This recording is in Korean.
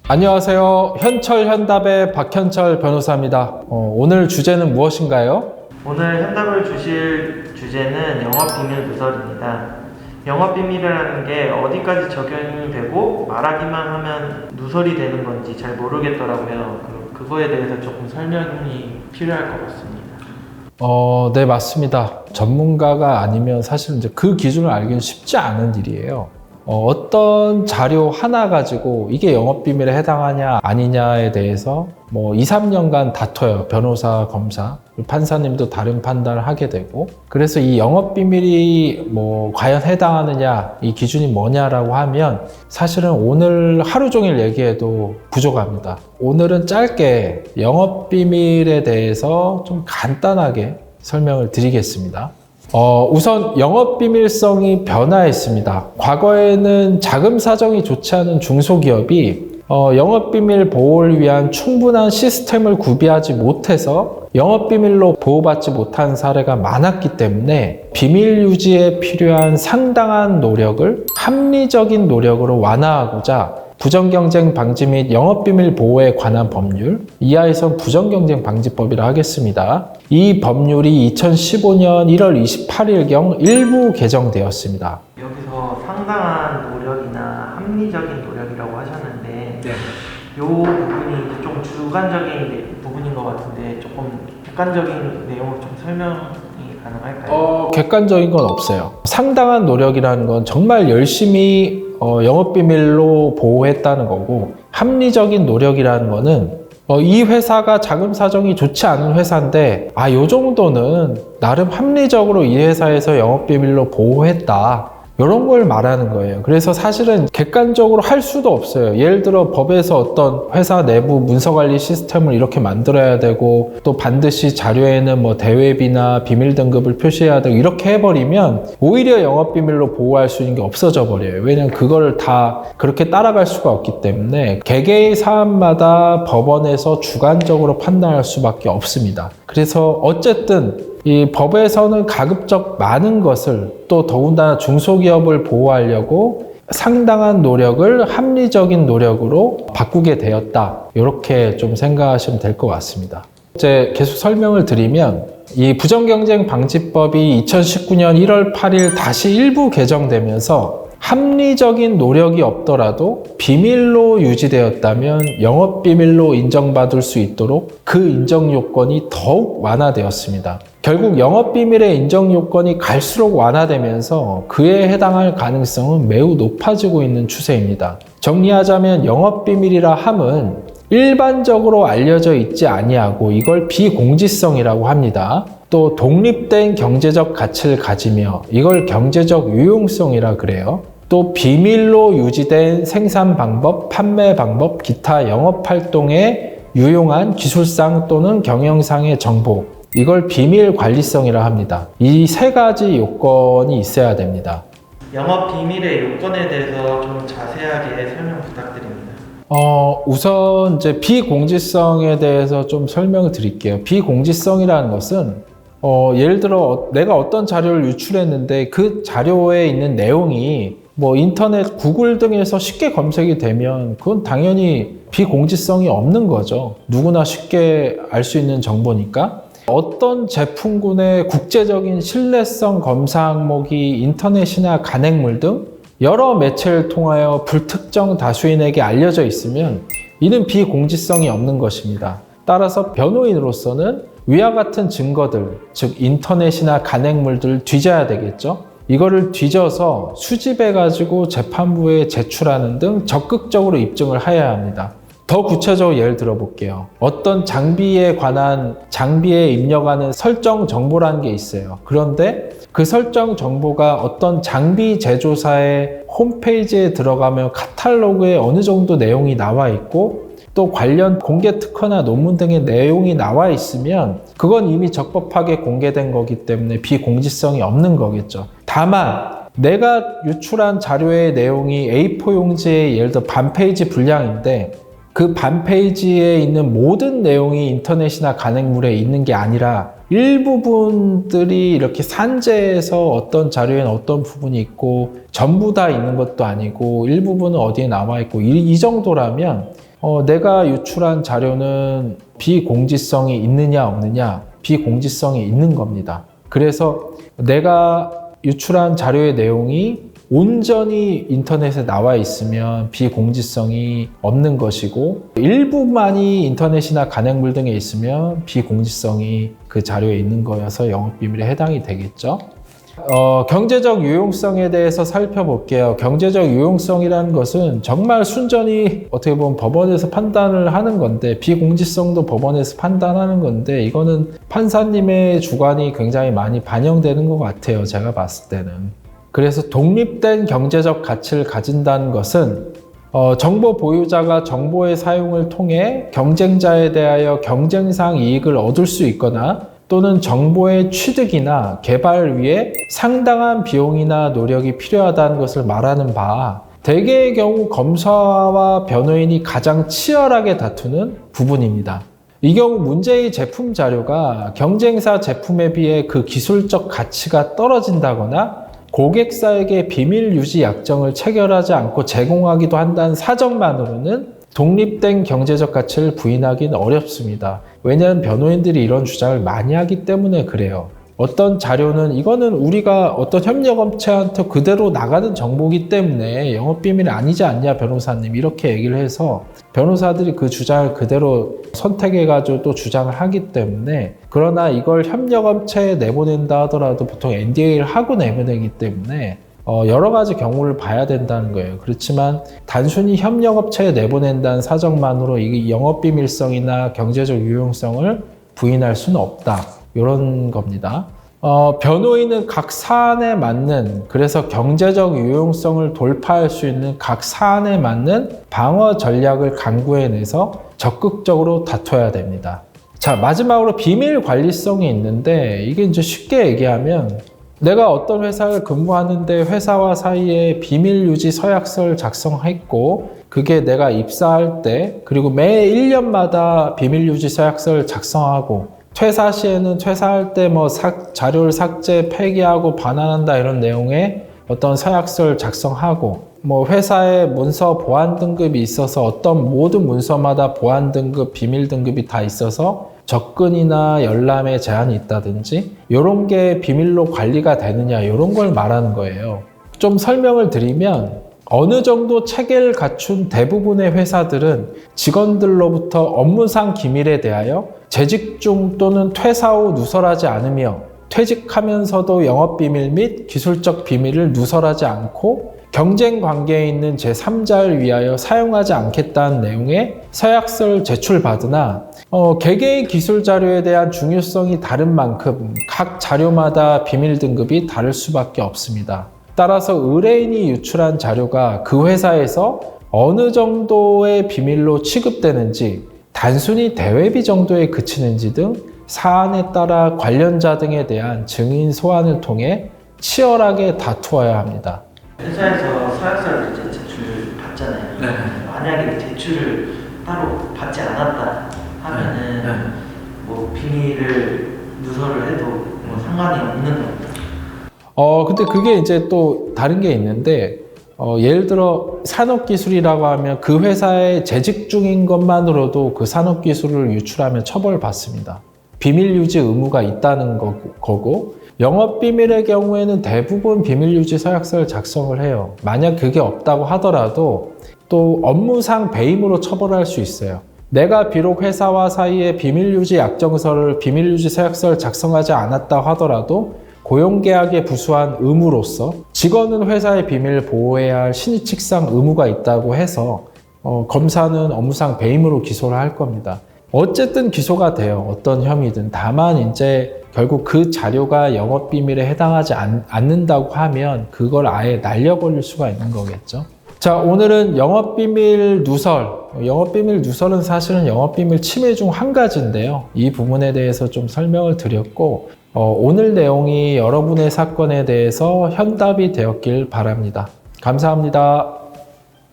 안녕하세요. 현철현답의 박현철 변호사입니다. 오늘 주제는 무엇인가요? 오늘 현답을 주실 주제는 영업비밀 누설입니다. 영업비밀이라는 게 어디까지 적용이 되고 말하기만 하면 누설이 되는 건지 잘 모르겠더라고요. 그거에 대해서 조금 설명이 필요할 것 같습니다. 네, 맞습니다. 전문가가 아니면 사실 이제 그 기준을 알기는 쉽지 않은 일이에요. 어떤 자료 하나 가지고 이게 영업비밀에 해당하냐 아니냐에 대해서 2, 3년간 다퉈요. 변호사, 검사, 판사님도 다른 판단을 하게 되고, 그래서 이 영업비밀이 과연 해당하느냐, 이 기준이 뭐냐라고 하면 사실은 오늘 하루 종일 얘기해도 부족합니다. 오늘은 짧게 영업비밀에 대해서 좀 간단하게 설명을 드리겠습니다. 우선 영업비밀성이 변화했습니다. 과거에는 자금 사정이 좋지 않은 중소기업이 영업비밀 보호를 위한 충분한 시스템을 구비하지 못해서 영업비밀로 보호받지 못한 사례가 많았기 때문에 비밀 유지에 필요한 상당한 노력을 합리적인 노력으로 완화하고자 부정경쟁 방지 및 영업비밀 보호에 관한 법률, 이하에선 부정경쟁방지법이라 하겠습니다. 이 법률이 2015년 1월 28일경 일부 개정되었습니다. 여기서 상당한 노력이나 합리적인 노력이라고 하셨는데 이 부분이 이제 좀 주관적인 부분인 것 같은데 조금 객관적인 내용을 좀 설명이 가능할까요? 객관적인 건 없어요. 상당한 노력이라는 건 정말 열심히 영업비밀로 보호했다는 거고, 합리적인 노력이라는 거는 이 회사가 자금 사정이 좋지 않은 회사인데 요 정도는 나름 합리적으로 이 회사에서 영업비밀로 보호했다, 이런 걸 말하는 거예요. 그래서 사실은 객관적으로 할 수도 없어요. 예를 들어 법에서 어떤 회사 내부 문서관리 시스템을 이렇게 만들어야 되고, 또 반드시 자료에는 대외비나 비밀 등급을 표시해야 되고, 이렇게 해버리면 오히려 영업비밀로 보호할 수 있는 게 없어져 버려요. 왜냐면 그거를 다 그렇게 따라갈 수가 없기 때문에 개개의 사안마다 법원에서 주관적으로 판단할 수밖에 없습니다. 그래서 어쨌든 이 법에서는 가급적 많은 것을, 또 더군다나 중소기업을 보호하려고 상당한 노력을 합리적인 노력으로 바꾸게 되었다, 이렇게 좀 생각하시면 될 것 같습니다. 이제 계속 설명을 드리면, 이 부정경쟁방지법이 2019년 1월 8일 다시 일부 개정되면서 합리적인 노력이 없더라도 비밀로 유지되었다면 영업비밀로 인정받을 수 있도록 그 인정 요건이 더욱 완화되었습니다. 결국 영업비밀의 인정 요건이 갈수록 완화되면서 그에 해당할 가능성은 매우 높아지고 있는 추세입니다. 정리하자면 영업비밀이라 함은 일반적으로 알려져 있지 아니하고 이걸 비공지성이라고 합니다. 또 독립된 경제적 가치를 가지며 이걸 경제적 유용성이라 그래요. 또 비밀로 유지된 생산 방법, 판매 방법, 기타 영업 활동에 유용한 기술상 또는 경영상의 정보, 이걸 비밀 관리성이라 합니다. 이 세 가지 요건이 있어야 됩니다. 영업 비밀의 요건에 대해서 좀 자세하게 설명 부탁드립니다. 우선 이제 비공지성에 대해서 좀 설명을 드릴게요. 비공지성이라는 것은 예를 들어 내가 어떤 자료를 유출했는데 그 자료에 있는 내용이 인터넷, 구글 등에서 쉽게 검색이 되면 그건 당연히 비공지성이 없는 거죠. 누구나 쉽게 알 수 있는 정보니까. 어떤 제품군의 국제적인 신뢰성 검사 항목이 인터넷이나 간행물 등 여러 매체를 통하여 불특정 다수인에게 알려져 있으면 이는 비공지성이 없는 것입니다. 따라서 변호인으로서는 위와 같은 증거들, 즉 인터넷이나 간행물들을 뒤져야 되겠죠. 이거를 뒤져서 수집해가지고 재판부에 제출하는 등 적극적으로 입증을 해야 합니다. 더 구체적으로 예를 들어 볼게요. 어떤 장비에 관한, 장비에 입력하는 설정 정보라는 게 있어요. 그런데 그 설정 정보가 어떤 장비 제조사의 홈페이지에 들어가면 카탈로그에 어느 정도 내용이 나와 있고, 또 관련 공개 특허나 논문 등의 내용이 나와 있으면 그건 이미 적법하게 공개된 거기 때문에 비공지성이 없는 거겠죠. 다만 내가 유출한 자료의 내용이 A4 용지의 예를 들어 반 페이지 분량인데 그 반 페이지에 있는 모든 내용이 인터넷이나 간행물에 있는 게 아니라 일부분들이 이렇게 산재해서 어떤 자료에는 어떤 부분이 있고 전부 다 있는 것도 아니고 일부분은 어디에 나와 있고 이 정도라면 내가 유출한 자료는 비공지성이 있느냐 없느냐, 비공지성이 있는 겁니다. 그래서 내가 유출한 자료의 내용이 온전히 인터넷에 나와 있으면 비공지성이 없는 것이고, 일부만이 인터넷이나 간행물 등에 있으면 비공지성이 그 자료에 있는 거여서 영업비밀에 해당이 되겠죠. 경제적 유용성에 대해서 살펴볼게요. 경제적 유용성이라는 것은 정말 순전히 어떻게 보면 법원에서 판단을 하는 건데, 비공지성도 법원에서 판단하는 건데, 이거는 판사님의 주관이 굉장히 많이 반영되는 것 같아요. 제가 봤을 때는. 그래서 독립된 경제적 가치를 가진다는 것은 정보 보유자가 정보의 사용을 통해 경쟁자에 대하여 경쟁상 이익을 얻을 수 있거나, 또는 정보의 취득이나 개발을 위해 상당한 비용이나 노력이 필요하다는 것을 말하는 바, 대개의 경우 검사와 변호인이 가장 치열하게 다투는 부분입니다. 이 경우 문제의 제품 자료가 경쟁사 제품에 비해 그 기술적 가치가 떨어진다거나 고객사에게 비밀 유지 약정을 체결하지 않고 제공하기도 한다는 사정만으로는 독립된 경제적 가치를 부인하기는 어렵습니다. 왜냐하면 변호인들이 이런 주장을 많이 하기 때문에 그래요. 어떤 자료는 이거는 우리가 어떤 협력업체한테 그대로 나가는 정보이기 때문에 영업비밀이 아니지 않냐 변호사님, 이렇게 얘기를 해서 변호사들이 그 주장을 그대로 선택해가지고 또 주장을 하기 때문에, 그러나 이걸 협력업체에 내보낸다 하더라도 보통 NDA를 하고 내보내기 때문에 여러 가지 경우를 봐야 된다는 거예요. 그렇지만 단순히 협력업체에 내보낸다는 사정만으로 이 영업비밀성이나 경제적 유용성을 부인할 수는 없다, 이런 겁니다. 변호인은 각 사안에 맞는, 그래서 경제적 유용성을 돌파할 수 있는 각 사안에 맞는 방어 전략을 강구해내서 적극적으로 다퉈야 됩니다. 자, 마지막으로 비밀 관리성이 있는데, 이게 이제 쉽게 얘기하면 내가 어떤 회사를 근무하는데 회사와 사이에 비밀 유지 서약서를 작성했고, 그게 내가 입사할 때, 그리고 매 1년마다 비밀 유지 서약서를 작성하고, 퇴사 시에는 퇴사할 때 자료를 삭제, 폐기하고 반환한다, 이런 내용의 어떤 서약서를 작성하고, 회사에 문서 보안 등급이 있어서 어떤 모든 문서마다 보안 등급, 비밀 등급이 다 있어서 접근이나 열람에 제한이 있다든지, 이런 게 비밀로 관리가 되느냐, 이런 걸 말하는 거예요. 좀 설명을 드리면, 어느 정도 체계를 갖춘 대부분의 회사들은 직원들로부터 업무상 기밀에 대하여 재직 중 또는 퇴사 후 누설하지 않으며, 퇴직하면서도 영업비밀 및 기술적 비밀을 누설하지 않고 경쟁 관계에 있는 제3자를 위하여 사용하지 않겠다는 내용의 서약서를 제출받으나, 개개의 기술 자료에 대한 중요성이 다른 만큼 각 자료마다 비밀 등급이 다를 수밖에 없습니다. 따라서 의뢰인이 유출한 자료가 그 회사에서 어느 정도의 비밀로 취급되는지, 단순히 대외비 정도에 그치는지 등 사안에 따라 관련자 등에 대한 증인 소환을 통해 치열하게 다투어야 합니다. 회사에서 서약서를 이제 제출 받잖아요. 네. 만약에 제출을 따로 받지 않았다 하면은 비밀을 누설을 해도 상관이 없는 겁니다. 근데 그게 이제 또 다른 게 있는데, 예를 들어 산업기술이라고 하면 그 회사에 재직 중인 것만으로도 그 산업기술을 유출하면 처벌받습니다. 비밀 유지 의무가 있다는 거고, 영업비밀의 경우에는 대부분 비밀 유지 서약서를 작성을 해요. 만약 그게 없다고 하더라도 또 업무상 배임으로 처벌할 수 있어요. 내가 비록 회사와 사이에 비밀 유지 약정서를, 비밀 유지 서약서를 작성하지 않았다 하더라도 고용계약에 부수한 의무로서 직원은 회사의 비밀을 보호해야 할 신의칙상 의무가 있다고 해서 검사는 업무상 배임으로 기소를 할 겁니다. 어쨌든 기소가 돼요. 어떤 혐의든. 다만 이제 결국 그 자료가 영업비밀에 해당하지 않는다고 하면 그걸 아예 날려버릴 수가 있는 거겠죠. 자, 오늘은 영업비밀 누설. 영업비밀 누설은 사실은 영업비밀 침해 중 한 가지인데요. 이 부분에 대해서 좀 설명을 드렸고, 오늘 내용이 여러분의 사건에 대해서 현답이 되었길 바랍니다. 감사합니다.